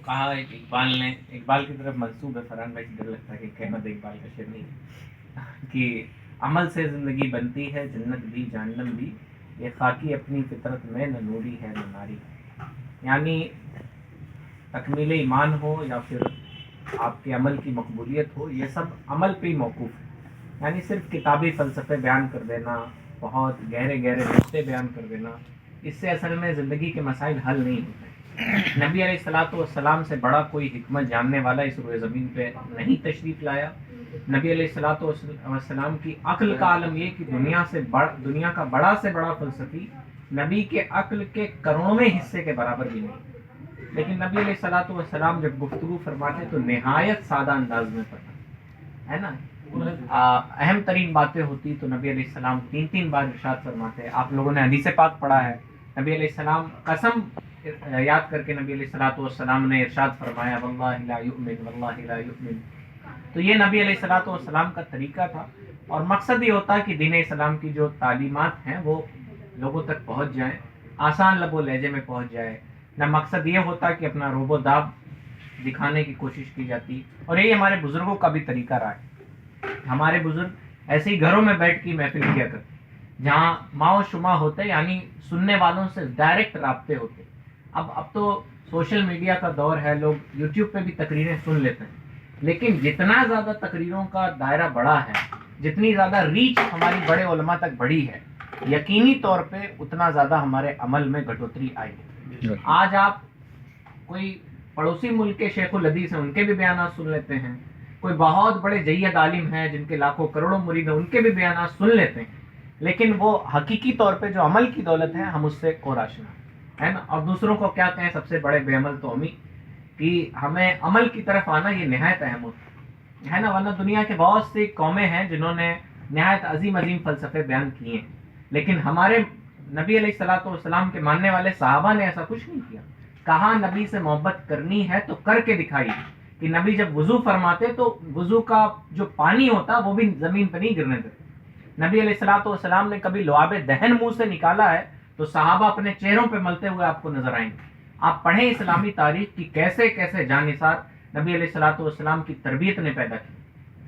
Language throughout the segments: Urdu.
کہا ایک اقبال نے، اقبال کی طرف منسوب ہے، فرحان بھائی سے ڈر لگتا ہے کہ احمد اقبال کا شعر نہیں ہے، کہ عمل سے زندگی بنتی ہے جنت بھی جہنم بھی، یہ خاکی اپنی فطرت میں نہ نوری ہے نہ ناری ہے. یعنی تکمیل ایمان ہو یا پھر آپ کے عمل کی مقبولیت ہو، یہ سب عمل پہ ہی موقوف ہے. یعنی صرف کتابی فلسفے بیان کر دینا، بہت گہرے گہرے نقطے بیان کر دینا، اس سے اصل میں زندگی کے مسائل حل نہیں ہوتے. نبی علیہ الصلوۃ والسلام سے بڑا کوئی حکمت جاننے والا اس روئے زمین پہ نہیں تشریف لایا. نبی علیہ الصلوۃ والسلام کی عقل کا عالم یہ کہ دنیا کا بڑا سے بڑا فلسفی نبی کے عقل کے کروڑویں حصے کے برابر بھی نہیں. لیکن نبی علیہ الصلوۃ والسلام جب گفتگو فرماتے تو نہایت سادہ انداز میں فرماتے، ہے نا. اہم ترین باتیں ہوتی تو نبی علیہ السلام 3 بار ارشاد فرماتے. آپ لوگوں نے حدیث پاک پڑھا ہے، نبی علیہ السلام قسم یاد کر کے نبی علیہ الصلوۃ والسلام نے ارشاد فرمایا واللہ لا یؤمن واللہ لا یؤمن. تو یہ نبی علیہ الصلوۃ والسلام کا طریقہ تھا، اور مقصد یہ ہوتا کہ دین اسلام کی جو تعلیمات ہیں وہ لوگوں تک پہنچ جائیں، آسان لب و لہجے میں پہنچ جائے. نہ مقصد یہ ہوتا کہ اپنا روب و داب دکھانے کی کوشش کی جاتی. اور یہی ہمارے بزرگوں کا بھی طریقہ رہا ہے. ہمارے بزرگ ایسے ہی گھروں میں بیٹھ کے محفل کیا کرتے، جہاں ماں و شما ہوتے، یعنی سننے والوں سے ڈائریکٹ رابطے ہوتے. اب تو سوشل میڈیا کا دور ہے، لوگ یوٹیوب پہ بھی تقریریں سن لیتے ہیں، لیکن جتنا زیادہ تقریروں کا دائرہ بڑا ہے، جتنی زیادہ ریچ ہماری بڑے علماء تک بڑھی ہے، یقینی طور پہ اتنا زیادہ ہمارے عمل میں گھٹوتری آئی ہے. آج آپ کوئی پڑوسی ملک کے شیخ الحدیث ہیں، ان کے بھی بیانات سن لیتے ہیں. کوئی بہت بڑے جید عالم ہیں جن کے لاکھوں کروڑوں مرید ہیں، ان کے بھی بیانات سن لیتے ہیں، لیکن وہ حقیقی طور پہ جو عمل کی دولت ہے ہم اس سے کوراش ہے نا. اور دوسروں کو کیا کہیں، سب سے بڑے بے عمل تو ہم ہی، کہ ہمیں عمل کی طرف آنا یہ نہایت اہم ہوتا ہے نا. ورنہ دنیا کے بہت سی قومیں ہیں جنہوں نے نہایت عظیم فلسفے بیان کیے ہیں، لیکن ہمارے نبی علیہ الصلوۃ والسلام کے ماننے والے صحابہ نے ایسا کچھ نہیں کیا. کہاں نبی سے محبت کرنی ہے تو کر کے دکھائی، کہ نبی جب وضو فرماتے تو وضو کا جو پانی ہوتا وہ بھی زمین پہ نہیں گرنے دیتے. نبی علیہ الصلوۃ والسلام نے کبھی لعاب دہن منہ سے نکالا ہے تو صحابہ اپنے چہروں پہ ملتے ہوئے آپ کو نظر آئیں گے. آپ پڑھیں اسلامی تاریخ کی کیسے کیسے جانثار نبی علیہ الصلوۃ والسلام کی تربیت نے پیدا کی.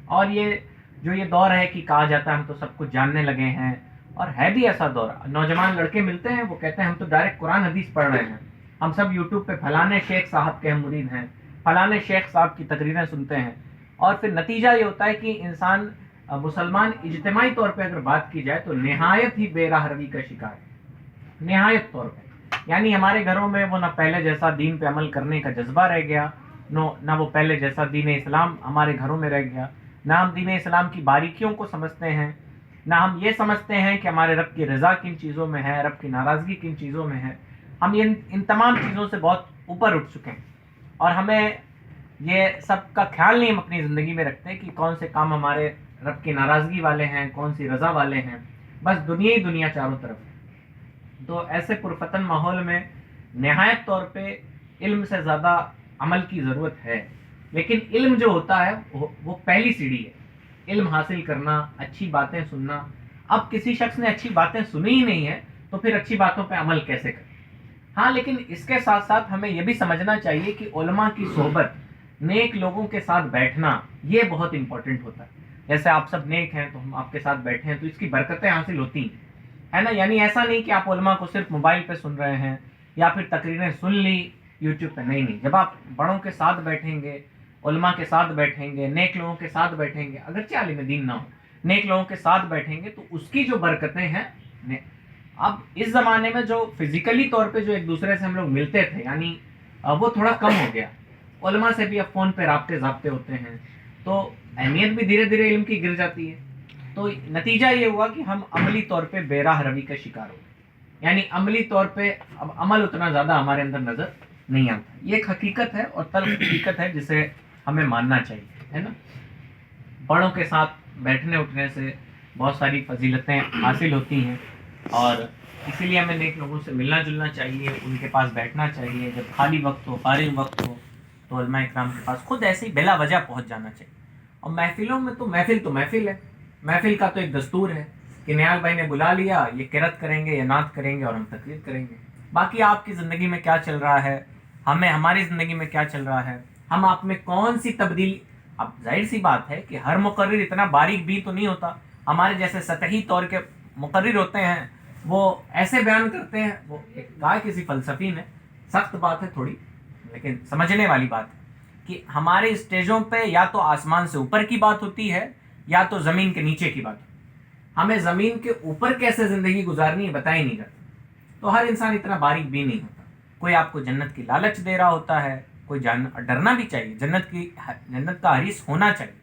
اور یہ دور ہے کہ کہا جاتا ہے ہم تو سب کچھ جاننے لگے ہیں، اور ہے بھی ایسا دور. نوجوان لڑکے ملتے ہیں، وہ کہتے ہیں ہم تو ڈائریکٹ قرآن حدیث پڑھ رہے ہیں، ہم سب یوٹیوب پہ فلانے شیخ صاحب کے ہم مرید ہیں، فلانے شیخ صاحب کی تقریریں سنتے ہیں. اور پھر نتیجہ یہ ہوتا ہے کہ انسان مسلمان اجتماعی طور پہ اگر بات کی جائے تو نہایت ہی بے راہ روی کا شکار ہے، نہایت طور پہ. یعنی ہمارے گھروں میں وہ نہ پہلے جیسا دین پہ عمل کرنے کا جذبہ رہ گیا، نہ وہ پہلے جیسا دین اسلام ہمارے گھروں میں رہ گیا. نہ ہم دین اسلام کی باریکیوں کو سمجھتے ہیں، نہ ہم یہ سمجھتے ہیں کہ ہمارے رب کی رضا کن چیزوں میں ہے، رب کی ناراضگی کن چیزوں میں ہے. ہم ان تمام چیزوں سے بہت اوپر اٹھ چکے ہیں، اور ہمیں یہ سب کا خیال نہیں ہم اپنی زندگی میں رکھتے کہ کون سے کام ہمارے رب کی ناراضگی والے ہیں، کون سی رضا والے ہیں. بس دنیا ہی دنیا چاروں طرف ہے. تو ایسے پرفتن ماحول میں نہایت طور پہ علم سے زیادہ عمل کی ضرورت ہے. لیکن علم جو ہوتا ہے وہ پہلی سیڑھی ہے، علم حاصل کرنا، اچھی باتیں سننا. اب کسی شخص نے اچھی باتیں سنی ہی نہیں ہے تو پھر اچھی باتوں پہ عمل کیسے کرے؟ ہاں، لیکن اس کے ساتھ ساتھ ہمیں یہ بھی سمجھنا چاہیے کہ علماء کی صحبت، نیک لوگوں کے ساتھ بیٹھنا، یہ بہت امپورٹنٹ ہوتا ہے. جیسے آپ سب نیک ہیں تو ہم آپ کے ساتھ بیٹھے ہیں تو اس کی برکتیں حاصل ہوتی ہیں، ہے نا. یعنی ایسا نہیں کہ آپ علماء کو صرف موبائل پہ سن رہے ہیں یا پھر تقریریں سن لی یوٹیوب پہ. نہیں، جب آپ بڑوں کے ساتھ بیٹھیں گے، علماء کے ساتھ بیٹھیں گے، نیک لوگوں کے ساتھ بیٹھیں گے، اگرچہ عالم دین نہ ہو، نیک لوگوں کے ساتھ بیٹھیں گے تو اس کی جو برکتیں ہیں. اب اس زمانے میں جو فزیکلی طور پہ جو ایک دوسرے سے ہم لوگ ملتے تھے، یعنی وہ تھوڑا کم ہو گیا. علماء سے بھی اب فون پہ رابطے ہوتے ہیں، تو اہمیت بھی دھیرے دھیرے علم کی گر جاتی ہے. تو نتیجہ یہ ہوا کہ ہم عملی طور پہ بے راہ روی کا شکار ہو گئے. یعنی عملی طور پہ اب عمل اتنا زیادہ ہمارے اندر نظر نہیں آتا. یہ ایک حقیقت ہے اور تلخ حقیقت ہے جسے ہمیں ماننا چاہیے، ہے نا. بڑوں کے ساتھ بیٹھنے اٹھنے سے بہت ساری فضیلتیں حاصل ہوتی ہیں، اور اسی لیے ہمیں نیک لوگوں سے ملنا جلنا چاہیے، ان کے پاس بیٹھنا چاہیے. جب خالی وقت ہو، فارغ وقت ہو تو علماء اکرام کے پاس خود ایسے ہی بلا وجہ پہنچ جانا چاہیے. اور محفلوں میں تو محفل ہے، محفل کا تو ایک دستور ہے کہ نیال بھائی نے بلا لیا، یہ قرات کریں گے یا نعت کریں گے اور ہم تقریر کریں گے. باقی آپ کی زندگی میں کیا چل رہا ہے، ہمیں ہماری زندگی میں کیا چل رہا ہے, ہم آپ میں کون سی تبدیلی. اب ظاہر سی بات ہے کہ ہر مقرر اتنا باریک بھی تو نہیں ہوتا. ہمارے جیسے سطحی طور کے مقرر ہوتے ہیں, وہ ایسے بیان کرتے ہیں. وہ کہا کسی فلسفی نے, سخت بات ہے تھوڑی لیکن سمجھنے والی بات ہے, کہ ہمارے اسٹیجوں پہ یا تو آسمان سے اوپر کی بات ہوتی ہے یا تو زمین کے نیچے کی بات ہوتی ہے. ہمیں زمین کے اوپر کیسے زندگی گزارنی ہے بتا ہی نہیں کرتا. تو ہر انسان اتنا باریک بھی نہیں ہوتا. کوئی آپ کو جنت کی لالچ دے رہا ہوتا ہے, کوئی ڈرنا بھی چاہیے, جنت کا حریص ہونا چاہیے,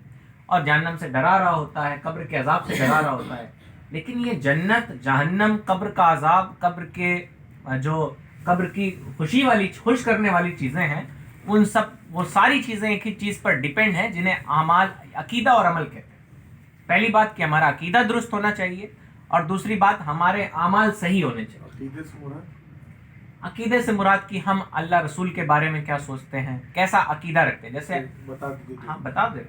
اور جہنم سے ڈرا رہا ہوتا ہے, قبر کے عذاب سے ڈرا رہا ہوتا ہے. لیکن یہ جنت, جہنم, قبر کا عذاب, قبر کی خوش کرنے والی چیزیں ہیں, وہ ساری چیزیں ایک ہی چیز پر ڈیپینڈ ہیں جنہیں اعمال, عقیدہ اور عمل کہتے ہیں. پہلی بات کہ ہمارا عقیدہ درست ہونا چاہیے, اور دوسری بات ہمارے اعمال صحیح ہونے چاہیے. عقیدے سے مراد کہ ہم اللہ رسول کے بارے میں کیا سوچتے ہیں, کیسا عقیدہ رکھتے ہیں. جیسے بتا دے,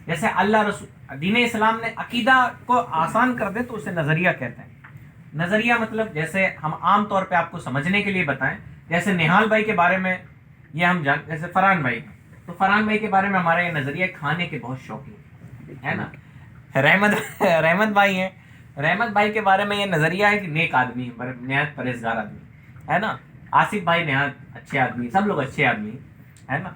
جیسے اللہ رسول, دین اسلام نے عقیدہ کو آسان کر دے تو اسے نظریہ کہتے ہیں. نظریہ مطلب جیسے ہم عام طور پہ آپ کو سمجھنے کے لیے بتائیں, جیسے نہال بھائی کے بارے میں یہ ہم جیسے فرحان بھائی, تو فرحان بھائی کے بارے میں ہمارا یہ نظریہ کھانے کے بہت شوقین ہے نا. رحمت بھائی ہیں, رحمت بھائی کے بارے میں یہ نظریہ ہے کہ نیک آدمی ہے, نہایت پرہیزگار آدمی ہے نا. آصف بھائی نہایت اچھے آدمی, سب لوگ اچھے آدمی ہے نا.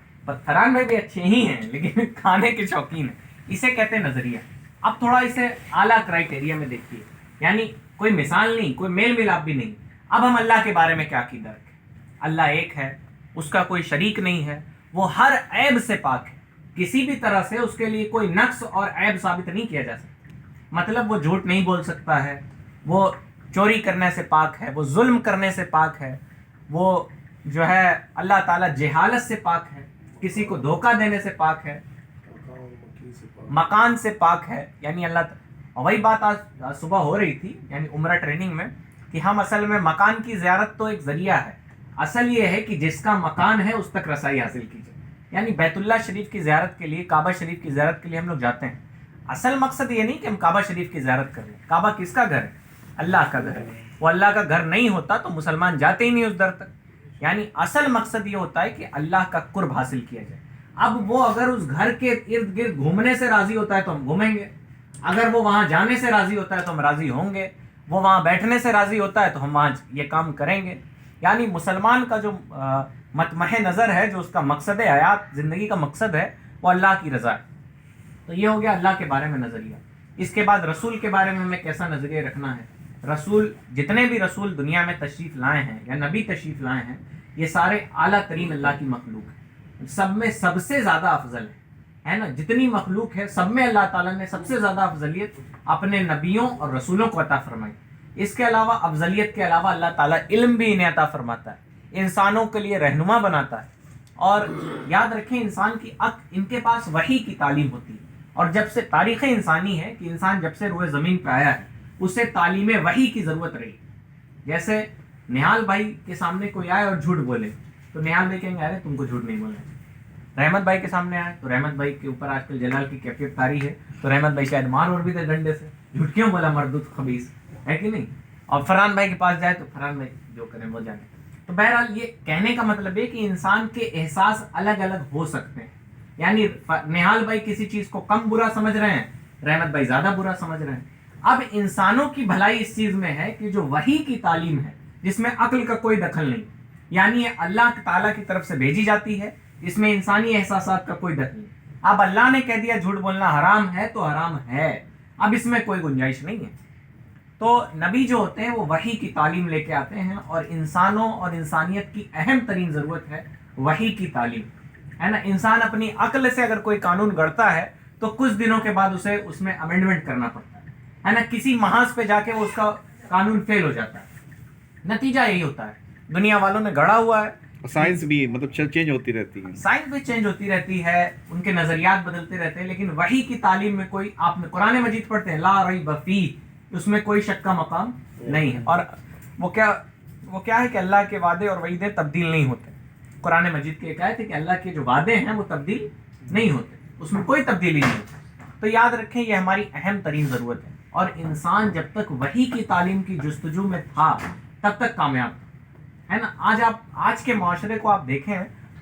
فرحان بھائی بھی اچھے ہی ہیں لیکن کھانے کے شوقین ہیں. اسے کہتے ہیں نظریہ. اب تھوڑا اسے اعلیٰ کرائٹیریا میں دیکھیے, یعنی کوئی مثال نہیں, کوئی میل ملاپ بھی نہیں. اب ہم اللہ کے بارے میں کیا عقیدہ رکھیں؟ اللہ ایک ہے, اس کا کوئی شریک نہیں ہے, وہ ہر عیب سے پاک ہے, کسی بھی طرح سے اس کے لیے کوئی نقص اور عیب ثابت نہیں کیا جا سکتا. مطلب وہ جھوٹ نہیں بول سکتا ہے, وہ چوری کرنے سے پاک ہے, وہ ظلم کرنے سے پاک ہے, وہ جو ہے اللہ تعالیٰ جہالت سے پاک ہے, کسی کو دھوکہ دینے سے پاک ہے, مکان سے پاک ہے. یعنی اللہ وہی بات آج صبح ہو رہی تھی یعنی عمرہ ٹریننگ میں, کہ ہم اصل میں مکان کی زیارت تو ایک ذریعہ ہے, اصل یہ ہے کہ جس کا مکان ہے اس تک رسائی حاصل کیجیے. یعنی بیت اللہ شریف کی زیارت کے لیے, کعبہ شریف کی زیارت کے لیے ہم لوگ جاتے ہیں. اصل مقصد یہ نہیں کہ ہم کعبہ شریف کی زیارت کر لیں. کعبہ کس کا گھر ہے؟ اللہ کا گھر ہے. وہ اللہ کا گھر نہیں ہوتا تو مسلمان جاتے ہی نہیں اس در تک. یعنی اصل مقصد یہ ہوتا ہے کہ اللہ کا قرب حاصل کیا جائے. اب وہ اگر اس گھر کے ارد گرد گھومنے سے راضی ہوتا ہے تو ہم گھومیں گے, اگر وہ وہاں جانے سے راضی ہوتا ہے تو ہم راضی ہوں گے, وہ وہاں بیٹھنے سے راضی ہوتا ہے تو ہم وہاں یہ کام کریں گے. یعنی مسلمان کا جو مطمح نظر ہے, جو اس کا مقصد حیات, زندگی کا مقصد ہے, وہ اللہ کی رضا ہے. تو یہ ہو گیا اللہ کے بارے میں نظریہ. اس کے بعد رسول کے بارے میں ہمیں کیسا نظریہ رکھنا ہے. رسول, جتنے بھی رسول دنیا میں تشریف لائے ہیں یا نبی تشریف لائے ہیں, یہ سارے اعلیٰ ترین اللہ کی مخلوق ہیں, سب میں سب سے زیادہ افضل ہے نا. جتنی مخلوق ہے سب میں اللہ تعالیٰ نے سب سے زیادہ افضلیت اپنے نبیوں اور رسولوں کو عطا فرمائی. اس کے علاوہ, افضلیت کے علاوہ, اللہ تعالیٰ علم بھی انہیں عطا فرماتا ہے, انسانوں کے لیے رہنما بناتا ہے. اور یاد رکھیں, انسان کی ان کے پاس وحی کی تعلیم ہوتی ہے. اور جب سے تاریخ انسانی ہے کہ انسان جب سے روئے زمین پہ آیا ہے, اسے تعلیم وحی کی ضرورت رہی. جیسے نہال بھائی کے سامنے کوئی آئے اور جھوٹ بولے تو نہال بھائی کہیں گے ارے تم کو جھوٹ نہیں بولنا. رحمت بھائی کے سامنے آئے تو رحمت بھائی کے اوپر آج کل جلال کی کیفیت طاری ہے, تو رحمت بھائی شاید مار اور بھی تھے ڈنڈے سے, جھوٹ کیوں بولا مردود خبیث, ہے کہ نہیں. اور فرحان بھائی کے پاس جائے تو فرحان بھائی جو کریں وہ جانے. تو بہرحال یہ کہنے کا مطلب ہے کہ انسان کے احساس الگ الگ ہو سکتے ہیں. یعنی نہال بھائی کسی چیز کو کم برا سمجھ رہے ہیں, رحمت بھائی زیادہ برا سمجھ رہے ہیں. اب انسانوں کی بھلائی اس چیز میں ہے کہ جو وحی کی تعلیم ہے, جس میں عقل کا کوئی دخل نہیں, یعنی یہ اللہ تعالیٰ کی طرف سے بھیجی جاتی ہے, اس میں انسانی احساسات کا کوئی دخل نہیں. اب اللہ نے کہہ دیا جھوٹ بولنا حرام ہے تو حرام ہے, اب اس میں کوئی گنجائش نہیں ہے. تو نبی جو ہوتے ہیں وہ وحی کی تعلیم لے کے آتے ہیں, اور انسانوں اور انسانیت کی اہم ترین ضرورت ہے وحی کی تعلیم, ہے نا. انسان اپنی عقل سے اگر کوئی قانون گڑھتا ہے تو کچھ دنوں کے بعد اسے اس میں امینڈمنٹ کرنا پڑتا ہے نا. کسی محاذ پہ جا کے وہ اس کا قانون فیل ہو جاتا ہے. نتیجہ یہی ہوتا ہے, دنیا والوں نے گڑھا ہوا ہے. سائنس بھی مطلب چینج ہوتی رہتی ہے, سائنس بھی چینج ہوتی رہتی ہے, ان کے نظریات بدلتے رہتے ہیں, لیکن وحی کی تعلیم میں کوئی, آپ نے قرآن مجید پڑھتے ہیں لا ریب فیہ, اس میں کوئی شک کا مقام نہیں ہے. اور وہ کیا ہے کہ اللہ کے وعدے اور وعیدیں تبدیل نہیں ہوتے. قرآن مجید کی ایک آیت ہے کہ اللہ کے جو وعدے ہیں وہ تبدیل نہیں ہوتے, اس میں کوئی تبدیلی نہیں ہوتی. تو یاد رکھیں یہ ہماری اہم ترین ضرورت ہے, اور انسان جب تک وحی کی تعلیم کی جستجو میں تھا تب تک کامیاب ہے نا. آج کے معاشرے کو آپ دیکھیں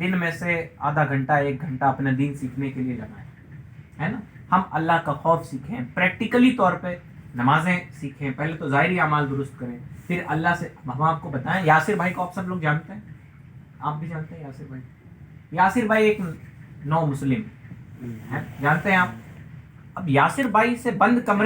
دن میں سے آدھا گھنٹہ 1 گھنٹہ اپنا دین سیکھنے کے لیے لگائیں, ہے نا. ہم اللہ کا خوف سیکھیں, پریکٹیکلی طور پہ نمازیں سیکھیں, پہلے تو ظاہری اعمال درست کریں, پھر اللہ سے. ہم آپ کو بتائیں, یاسر بھائی کو آپ سب لوگ جانتے ہیں, آپ بھی جانتے ہیں یاسر بھائی. یاسر بھائی ایک نو مسلم ہیں, جانتے ہیں آپ. اب یاسر بھائی سے بند کمرے